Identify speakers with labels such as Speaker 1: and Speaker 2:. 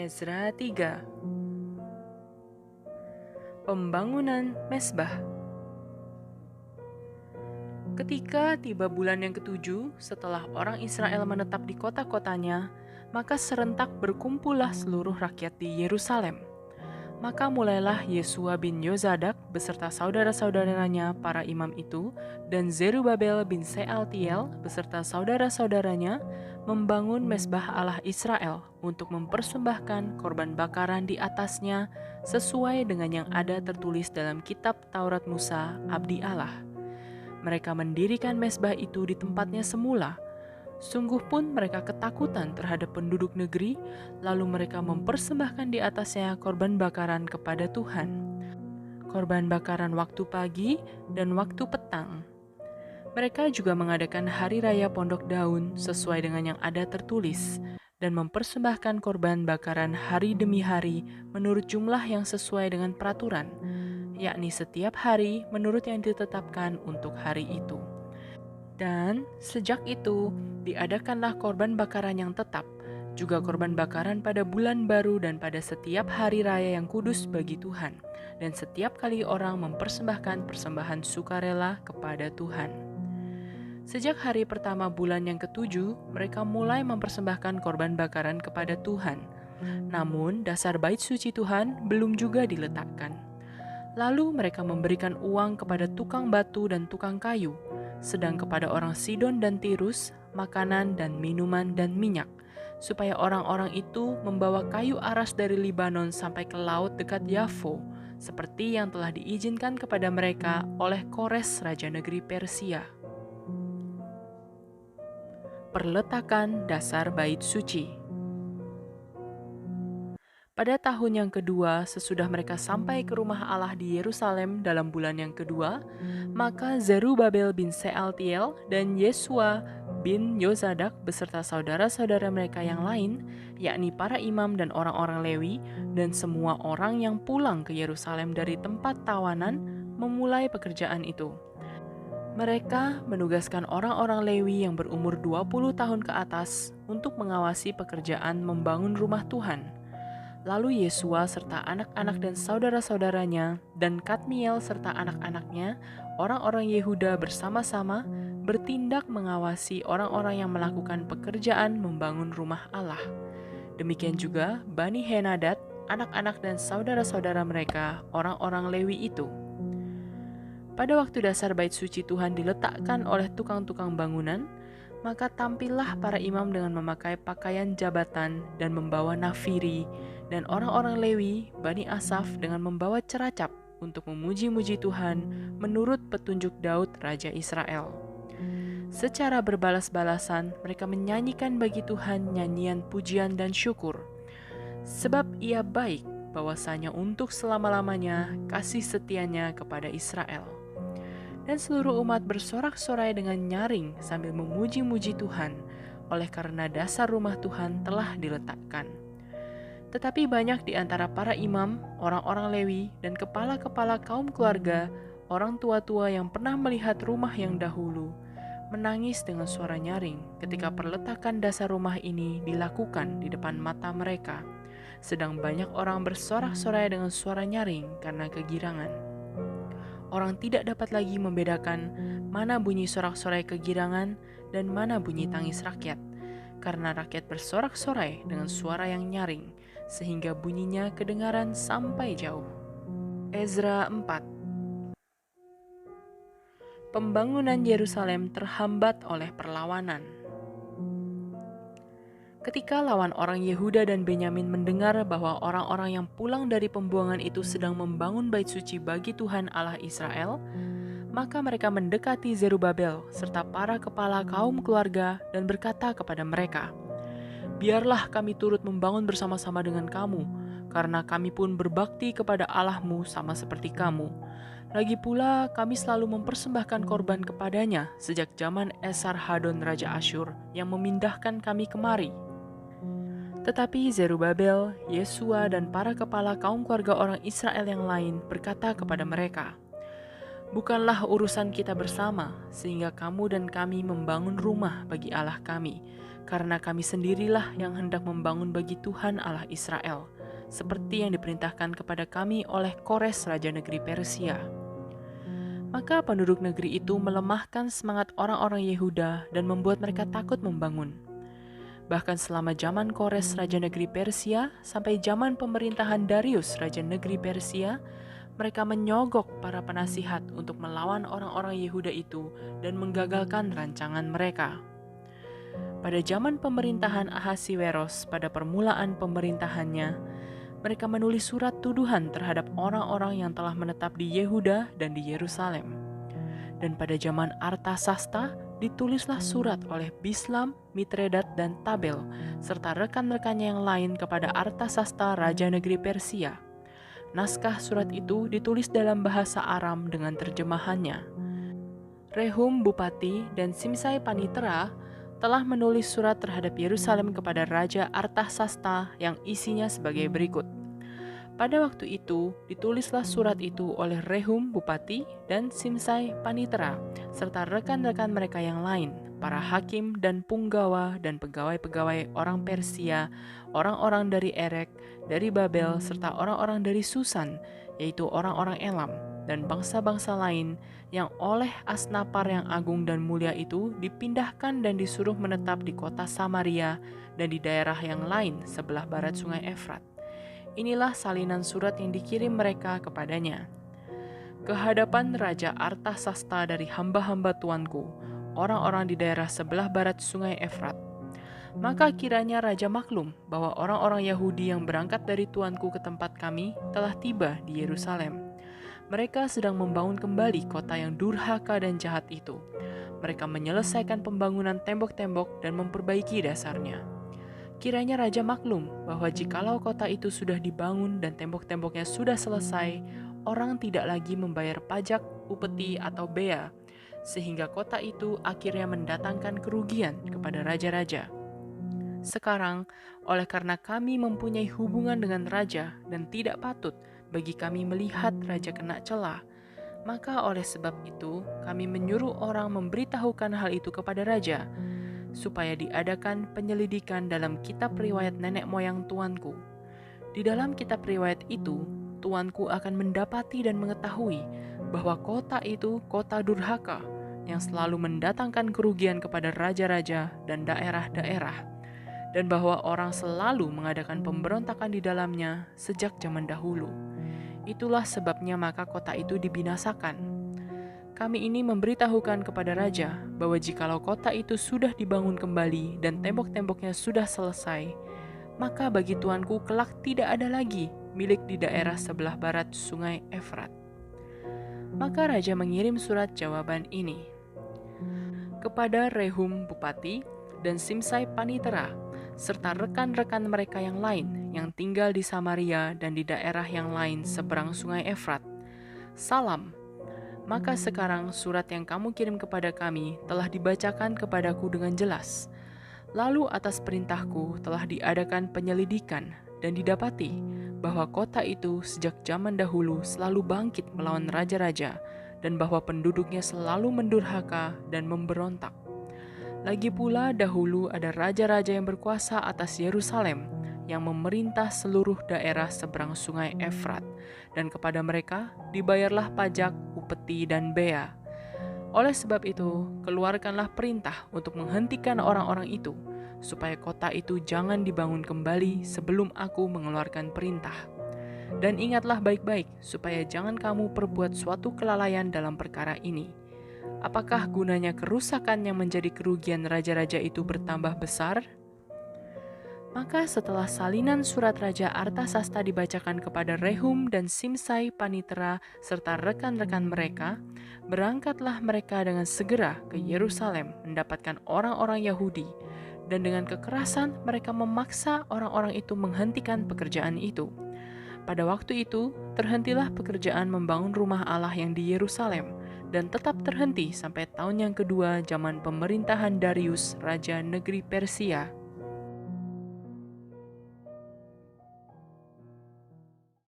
Speaker 1: Ezra 3. Pembangunan Mesbah. Ketika tiba bulan yang ketujuh, setelah orang Israel menetap di kota-kotanya, maka serentak berkumpullah seluruh rakyat di Yerusalem. Maka mulailah Yesua bin Yozadak beserta saudara-saudaranya para imam itu, dan Zerubabel bin Sealtiel beserta saudara-saudaranya membangun mesbah Allah Israel untuk mempersembahkan korban bakaran di atasnya sesuai dengan yang ada tertulis dalam kitab Taurat Musa, abdi Allah. Mereka mendirikan mesbah itu di tempatnya semula. Sungguh pun mereka ketakutan terhadap penduduk negeri, lalu mereka mempersembahkan di atasnya korban bakaran kepada Tuhan. Korban bakaran waktu pagi dan waktu petang. Mereka juga mengadakan hari raya Pondok Daun sesuai dengan yang ada tertulis, dan mempersembahkan korban bakaran hari demi hari menurut jumlah yang sesuai dengan peraturan, yakni setiap hari menurut yang ditetapkan untuk hari itu. Dan sejak itu diadakanlah korban bakaran yang tetap, juga korban bakaran pada bulan baru dan pada setiap hari raya yang kudus bagi Tuhan, dan setiap kali orang mempersembahkan persembahan sukarela kepada Tuhan. Sejak hari pertama bulan yang ketujuh, mereka mulai mempersembahkan korban bakaran kepada Tuhan. Namun dasar bait suci Tuhan belum juga diletakkan. Lalu mereka memberikan uang kepada tukang batu dan tukang kayu, sedang kepada orang Sidon dan Tirus, makanan dan minuman dan minyak, supaya orang-orang itu membawa kayu aras dari Libanon sampai ke laut dekat Yafo, seperti yang telah diizinkan kepada mereka oleh Kores Raja Negeri Persia. Perletakan dasar bait suci. Pada tahun yang kedua, sesudah mereka sampai ke rumah Allah di Yerusalem dalam bulan yang kedua, maka Zerubabel bin Sealtiel dan Yesua bin Yozadak beserta saudara-saudara mereka yang lain, yakni para imam dan orang-orang Lewi, dan semua orang yang pulang ke Yerusalem dari tempat tawanan, memulai pekerjaan itu. Mereka menugaskan orang-orang Lewi yang berumur 20 tahun ke atas untuk mengawasi pekerjaan membangun rumah Tuhan. Lalu Yesua serta anak-anak dan saudara-saudaranya dan Kadmiel serta anak-anaknya, orang-orang Yehuda bersama-sama bertindak mengawasi orang-orang yang melakukan pekerjaan membangun rumah Allah. Demikian juga Bani Henadad, anak-anak dan saudara-saudara mereka, orang-orang Lewi itu. Pada waktu dasar bait suci Tuhan diletakkan oleh tukang-tukang bangunan, maka tampillah para imam dengan memakai pakaian jabatan dan membawa nafiri, dan orang-orang Lewi, Bani Asaf dengan membawa ceracap untuk memuji-muji Tuhan menurut petunjuk Daud Raja Israel. Secara berbalas-balasan, mereka menyanyikan bagi Tuhan nyanyian pujian dan syukur. Sebab ia baik bahwasanya untuk selama-lamanya kasih setianya kepada Israel. Dan seluruh umat bersorak-sorai dengan nyaring sambil memuji-muji Tuhan, oleh karena dasar rumah Tuhan telah diletakkan. Tetapi banyak di antara para imam, orang-orang Lewi, dan kepala-kepala kaum keluarga, orang tua-tua yang pernah melihat rumah yang dahulu, menangis dengan suara nyaring ketika perletakan dasar rumah ini dilakukan di depan mata mereka. Sedang banyak orang bersorak-sorai dengan suara nyaring karena kegirangan. Orang tidak dapat lagi membedakan mana bunyi sorak-sorai kegirangan dan mana bunyi tangis rakyat, karena rakyat bersorak-sorai dengan suara yang nyaring, sehingga bunyinya kedengaran sampai jauh. Ezra 4. Pembangunan Yerusalem terhambat oleh perlawanan. Ketika lawan orang Yehuda dan Benyamin mendengar bahwa orang-orang yang pulang dari pembuangan itu sedang membangun bait suci bagi Tuhan Allah Israel, maka mereka mendekati Zerubabel serta para kepala kaum keluarga dan berkata kepada mereka, "Biarlah kami turut membangun bersama-sama dengan kamu, karena kami pun berbakti kepada Allahmu sama seperti kamu. Lagi pula kami selalu mempersembahkan korban kepadanya sejak zaman Esarhadon Raja Asyur yang memindahkan kami kemari." Tetapi Zerubabel, Yesua, dan para kepala kaum keluarga orang Israel yang lain berkata kepada mereka, Bukanlah urusan kita bersama, sehingga kamu dan kami membangun rumah bagi Allah kami, karena kami sendirilah yang hendak membangun bagi Tuhan Allah Israel, seperti yang diperintahkan kepada kami oleh Kores Raja Negeri Persia. Maka penduduk negeri itu melemahkan semangat orang-orang Yehuda dan membuat mereka takut membangun. Bahkan selama zaman Kores Raja Negeri Persia sampai zaman pemerintahan Darius Raja Negeri Persia, mereka menyogok para penasihat untuk melawan orang-orang Yehuda itu dan menggagalkan rancangan mereka. Pada zaman pemerintahan Ahasiweros, pada permulaan pemerintahannya, mereka menulis surat tuduhan terhadap orang-orang yang telah menetap di Yehuda dan di Yerusalem. Dan pada zaman Artasasta, ditulislah surat oleh Bislam, Mitredat, dan Tabel, serta rekan-rekannya yang lain kepada Artasasta Raja Negeri Persia. Naskah surat itu ditulis dalam bahasa Aram dengan terjemahannya. Rehum Bupati dan Simsai Panitera telah menulis surat terhadap Yerusalem kepada Raja Artasasta yang isinya sebagai berikut. Pada waktu itu, ditulislah surat itu oleh Rehum Bupati dan Simsai Panitera, serta rekan-rekan mereka yang lain, para hakim dan punggawa dan pegawai-pegawai orang Persia, orang-orang dari Erek, dari Babel, serta orang-orang dari Susan, yaitu orang-orang Elam, dan bangsa-bangsa lain yang oleh Asnapar yang agung dan mulia itu dipindahkan dan disuruh menetap di kota Samaria dan di daerah yang lain sebelah barat sungai Efrat. Inilah salinan surat yang dikirim mereka kepadanya. Kehadapan Raja Artasasta dari hamba-hamba tuanku, orang-orang di daerah sebelah barat sungai Efrat. Maka kiranya Raja maklum bahwa orang-orang Yahudi yang berangkat dari tuanku ke tempat kami telah tiba di Yerusalem. Mereka sedang membangun kembali kota yang durhaka dan jahat itu. Mereka menyelesaikan pembangunan tembok-tembok dan memperbaiki dasarnya. Kiranya Raja maklum bahwa jikalau kota itu sudah dibangun dan tembok-temboknya sudah selesai, orang tidak lagi membayar pajak, upeti, atau bea, sehingga kota itu akhirnya mendatangkan kerugian kepada raja-raja. Sekarang, oleh karena kami mempunyai hubungan dengan raja dan tidak patut bagi kami melihat raja kena celah, maka oleh sebab itu kami menyuruh orang memberitahukan hal itu kepada raja, supaya diadakan penyelidikan dalam kitab riwayat nenek moyang tuanku. Di dalam kitab riwayat itu, tuanku akan mendapati dan mengetahui bahwa kota itu kota durhaka yang selalu mendatangkan kerugian kepada raja-raja dan daerah-daerah, dan bahwa orang selalu mengadakan pemberontakan di dalamnya sejak zaman dahulu. Itulah sebabnya maka kota itu dibinasakan. Kami ini memberitahukan kepada raja bahwa jikalau kota itu sudah dibangun kembali dan tembok-temboknya sudah selesai, maka bagi tuanku kelak tidak ada lagi milik di daerah sebelah barat sungai Efrat. Maka raja mengirim surat jawaban ini kepada Rehum Bupati dan Simsai Panitera, serta rekan-rekan mereka yang lain yang tinggal di Samaria dan di daerah yang lain seberang sungai Efrat. Salam. Maka sekarang surat yang kamu kirim kepada kami telah dibacakan kepadaku dengan jelas. Lalu atas perintahku telah diadakan penyelidikan dan didapati bahwa kota itu sejak zaman dahulu selalu bangkit melawan raja-raja dan bahwa penduduknya selalu mendurhaka dan memberontak. Lagi pula dahulu ada raja-raja yang berkuasa atas Yerusalem yang memerintah seluruh daerah seberang sungai Efrat, dan kepada mereka dibayarlah pajak, upeti, dan bea. Oleh sebab itu, keluarkanlah perintah untuk menghentikan orang-orang itu, supaya kota itu jangan dibangun kembali sebelum aku mengeluarkan perintah. Dan ingatlah baik-baik, supaya jangan kamu perbuat suatu kelalaian dalam perkara ini. Apakah gunanya kerusakan yang menjadi kerugian raja-raja itu bertambah besar? Maka setelah salinan surat Raja Artasasta dibacakan kepada Rehum dan Simsai Panitera serta rekan-rekan mereka, berangkatlah mereka dengan segera ke Yerusalem mendapatkan orang-orang Yahudi, dan dengan kekerasan mereka memaksa orang-orang itu menghentikan pekerjaan itu. Pada waktu itu, terhentilah pekerjaan membangun rumah Allah yang di Yerusalem, dan tetap terhenti sampai tahun yang kedua zaman pemerintahan Darius, Raja Negeri Persia.